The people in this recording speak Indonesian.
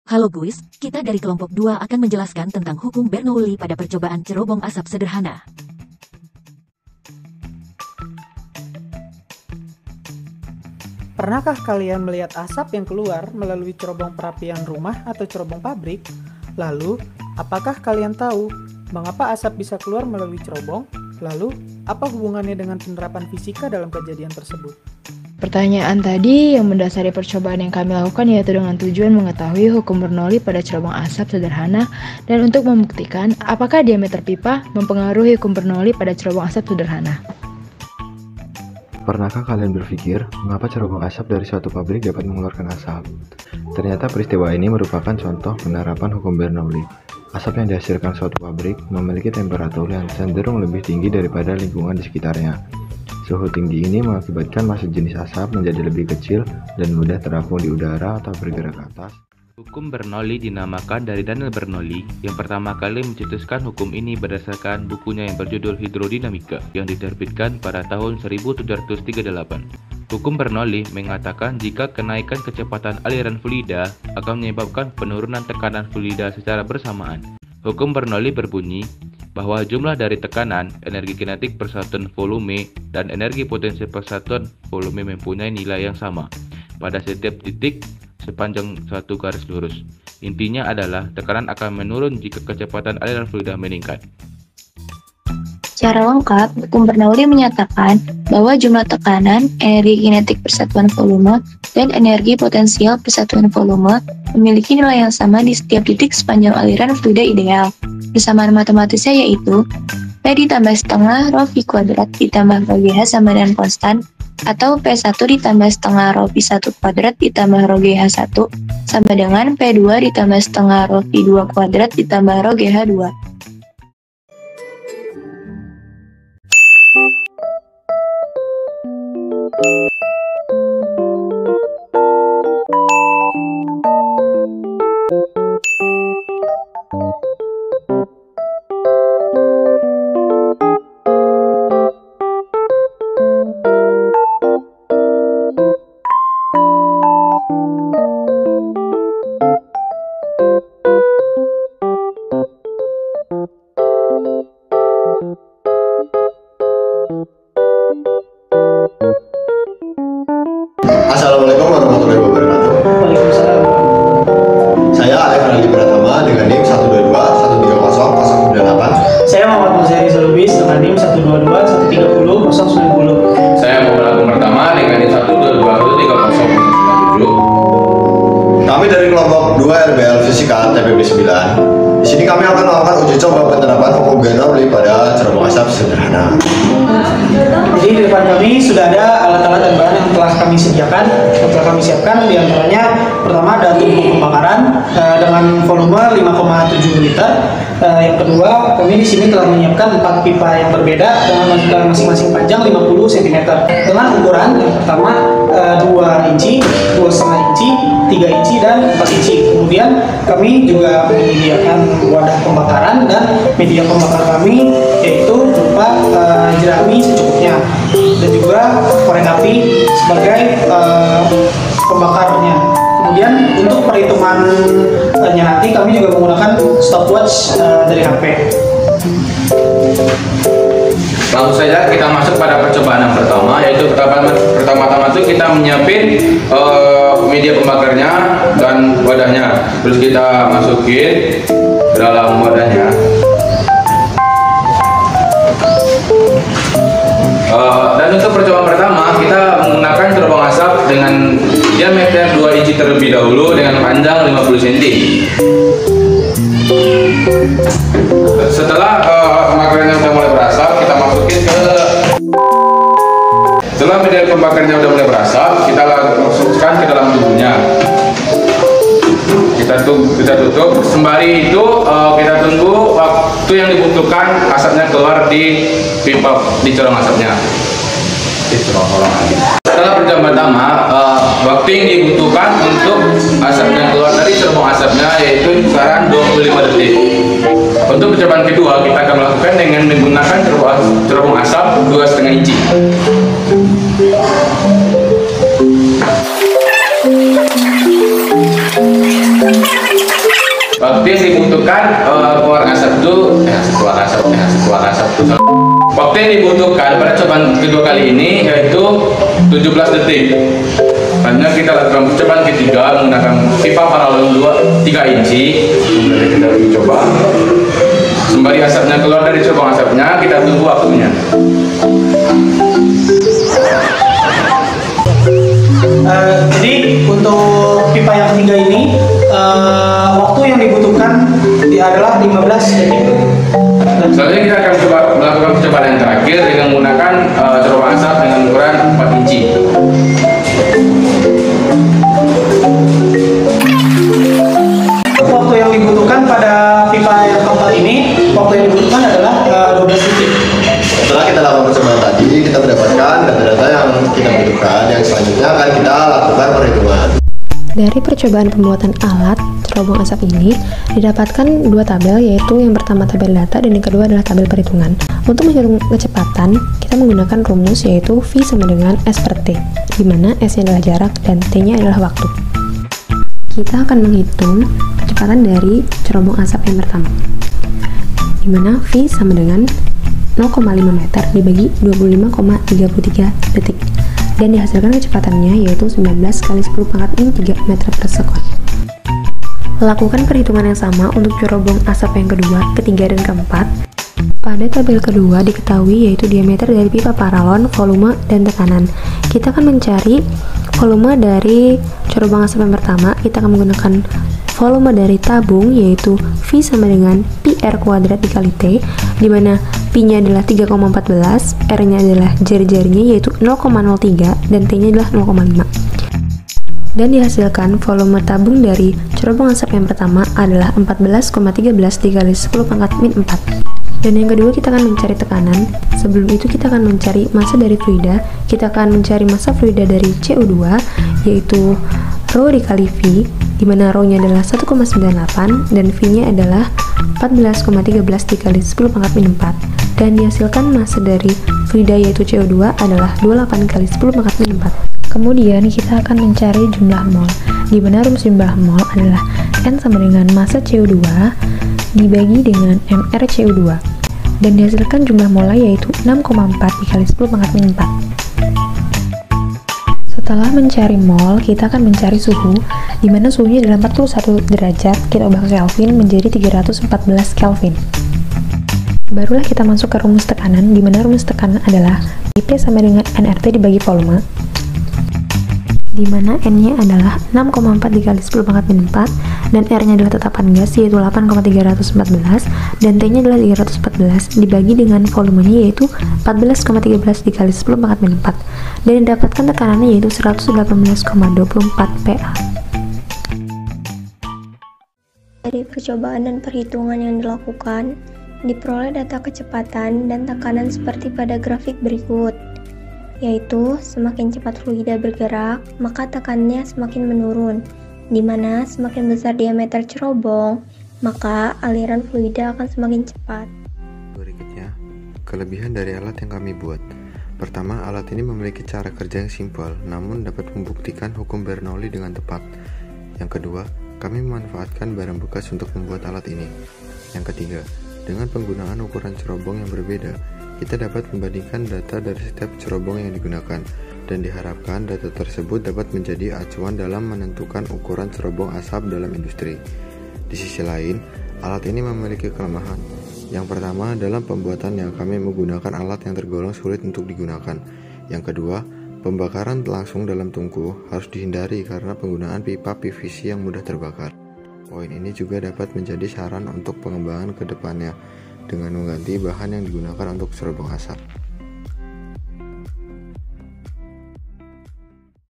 Halo guys, kita dari kelompok 2 akan menjelaskan tentang hukum Bernoulli pada percobaan cerobong asap sederhana. Pernahkah kalian melihat asap yang keluar melalui cerobong perapian rumah atau cerobong pabrik? Lalu, apakah kalian tahu mengapa asap bisa keluar melalui cerobong? Lalu, apa hubungannya dengan penerapan fisika dalam kejadian tersebut? Pertanyaan tadi yang mendasari percobaan yang kami lakukan yaitu dengan tujuan mengetahui hukum Bernoulli pada cerobong asap sederhana dan untuk membuktikan apakah diameter pipa mempengaruhi hukum Bernoulli pada cerobong asap sederhana. Pernahkah kalian berpikir mengapa cerobong asap dari suatu pabrik dapat mengeluarkan asap? Ternyata peristiwa ini merupakan contoh penerapan hukum Bernoulli. Asap yang dihasilkan suatu pabrik memiliki temperatur yang cenderung lebih tinggi daripada lingkungan di sekitarnya. Suhu tinggi ini mengakibatkan massa jenis asap menjadi lebih kecil dan mudah terapung di udara atau bergerak ke atas. Hukum Bernoulli dinamakan dari Daniel Bernoulli yang pertama kali mencetuskan hukum ini berdasarkan bukunya yang berjudul Hidrodinamika yang diterbitkan pada tahun 1738. Hukum Bernoulli mengatakan jika kenaikan kecepatan aliran fluida akan menyebabkan penurunan tekanan fluida secara bersamaan. Hukum Bernoulli berbunyi bahwa jumlah dari tekanan, energi kinetik persatuan volume, dan energi potensi persatuan volume mempunyai nilai yang sama pada setiap titik sepanjang satu garis lurus. Intinya adalah tekanan akan menurun jika kecepatan aliran fluida meningkat. Secara lengkap, hukum Bernoulli menyatakan bahwa jumlah tekanan, energi kinetik persatuan volume, dan energi potensial persatuan volume memiliki nilai yang sama di setiap titik sepanjang aliran fluida ideal. Persamaan matematisnya yaitu P ditambah setengah rho V kuadrat ditambah rho GH sama dengan konstan, atau P1 ditambah setengah rho V1 kuadrat ditambah rho GH1 sama dengan P2 ditambah setengah rho V2 kuadrat ditambah rho GH2. Assalamualaikum warahmatullahi wabarakatuh. Waalaikumsalam. Saya Alif Randy Pratama dengan NIM 122130098. Saya Muhammad Muzari Zulubis dengan NIM 122130090. Saya Muhammad Agung Pertama dengan NIM 122130097. Kami dari kelompok 2 RBL Fisika TPB 9. Di sini kami akan melakukan uji coba penerapan hukum Bernoulli pada cerobong asap sederhana. Jadi di depan kami sudah ada alat-alat dan bahan yang telah kami siapkan. Di antaranya pertama ada tungku pembakaran dengan volume 5,7 liter. Yang kedua, kami di sini telah menyiapkan 4 pipa yang berbeda dengan masing-masing panjang 50 cm dengan ukuran yang pertama 2 inci, 2,5 inci, 3 inci dan 4 inci. Kemudian kami juga menyediakan wadah pembakaran dan media pembakar kami yaitu berupa jerami secukupnya dan juga korek api sebagai pembakarnya. Kemudian untuk perhitungannya nanti kami juga menggunakan stopwatch dari HP. Langsung saja kita masuk pada percobaan yang pertama, yaitu pertama-tama itu kita menyiapin media pembakarnya dan wadahnya. Terus kita masukin ke dalam wadahnya. Dan untuk percobaan pertama kita menggunakan cerobong asap dengan diameter 2 inci terlebih dahulu dengan panjang 50 cm. Setelah pembakarannya sudah mulai berasap, kita masukin ke. Setelah media pembakarnya sudah mulai berasap, kita masukkan ke dalam tubuhnya. Kita tutup. Sembari itu kita tunggu waktu yang dibutuhkan asapnya keluar di pipa di corong asapnya. Setelah percobaan pertama, waktu yang dibutuhkan untuk asapnya keluar dari cerobong asapnya yaitu sekarang 25 detik. Untuk percobaan kedua kita akan melakukan dengan menggunakan cerobong asap 2,5 inci. Thank you. Waktu yang dibutuhkan keluar asap tuh waktu yang dibutuhkan pada percobaan kedua kali ini yaitu 17 detik. Karena kita lakukan percobaan ketiga menggunakan pipa paralon 3 inci. Kemudian kita coba. Sembari asapnya keluar dari cerobong asapnya, kita tunggu waktunya. Jadi untuk pipa yang ketiga ini waktu yang dibutuhkan adalah 15 detik. Selanjutnya kita akan coba melakukan percobaan yang terakhir dengan menggunakan cerobong asap dengan ukuran 4 inci. Waktu yang dibutuhkan pada pipa yang keempat ini, waktu yang dibutuhkan adalah 12 detik. Setelah kita lakukan percobaan tadi, kita mendapatkan data-data yang kita butuhkan. Yang selanjutnya akan kita lakukan perhitungan. Dari percobaan pembuatan alat cerobong asap ini didapatkan dua tabel, yaitu yang pertama tabel data dan yang kedua adalah tabel perhitungan. Untuk menghitung kecepatan, kita menggunakan rumus yaitu V sama dengan S per T, di mana S-nya adalah jarak dan T-nya adalah waktu. Kita akan menghitung kecepatan dari cerobong asap yang pertama, di mana V sama dengan 0,5 meter dibagi 25,33 detik. Dan dihasilkan kecepatannya yaitu 19 kali 10 pangkat min 3 meter per sekon. Lakukan perhitungan yang sama untuk cerobong asap yang kedua, ketiga, dan keempat. Pada tabel kedua diketahui yaitu diameter dari pipa paralon, volume, dan tekanan. Kita akan mencari volume dari cerobong asap yang pertama. Kita akan menggunakan volume dari tabung yaitu V sama dengan pi R kuadrat dikali T, di mana Pi-nya adalah 3,14, R-nya adalah jari-jarinya yaitu 0,03 dan T-nya adalah 0,5. Dan dihasilkan volume tabung dari cerobong asap yang pertama adalah 14,13 dikali 10 pangkat min 4. Dan yang kedua kita akan mencari tekanan. Sebelum itu kita akan mencari massa dari fluida. Kita akan mencari massa fluida dari CO2 yaitu Rho dikali V, di mana Rho-nya adalah 1,98 dan V-nya adalah 14,13 dikali 10 pangkat min 4. Dan dihasilkan massa dari fluida yaitu CO2 adalah 28 kali 10 pangkat min 4. Kemudian kita akan mencari jumlah mol, di mana rumus jumlah mol adalah N sama dengan massa CO2 dibagi dengan MR CO2. Dan dihasilkan jumlah molnya yaitu 6,4 dikali 10 pangkat min 4. Setelah mencari mol, kita akan mencari suhu, di mana suhunya adalah 41 derajat, kita ubah Kelvin menjadi 314 Kelvin. Barulah kita masuk ke rumus tekanan, di mana rumus tekanan adalah IP sama dengan nRT dibagi volume, di mana N-nya adalah 6,4 dikali 10 pangkat min 4, dan R-nya adalah tetapan gas yaitu 8,314, dan T-nya adalah 314 dibagi dengan volumenya yaitu 14,13 dikali 10 pangkat min 4, dan didapatkan tekanannya yaitu 118,24 PA. Dari percobaan dan perhitungan yang dilakukan, diperoleh data kecepatan dan tekanan seperti pada grafik berikut, yaitu semakin cepat fluida bergerak, maka tekanannya semakin menurun, di mana semakin besar diameter cerobong, maka aliran fluida akan semakin cepat. Berikutnya, kelebihan dari alat yang kami buat. Pertama, alat ini memiliki cara kerja yang simpel, namun dapat membuktikan hukum Bernoulli dengan tepat. Yang kedua, kami memanfaatkan barang bekas untuk membuat alat ini. Yang ketiga, dengan penggunaan ukuran cerobong yang berbeda, kita dapat membandingkan data dari setiap cerobong yang digunakan, dan diharapkan data tersebut dapat menjadi acuan dalam menentukan ukuran cerobong asap dalam industri. Di sisi lain, alat ini memiliki kelemahan. Yang pertama, dalam pembuatannya kami menggunakan alat yang tergolong sulit untuk digunakan. Yang kedua, pembakaran langsung dalam tungku harus dihindari karena penggunaan pipa PVC yang mudah terbakar. Poin ini juga dapat menjadi saran untuk pengembangan ke depannya dengan mengganti bahan yang digunakan untuk cerobong asap.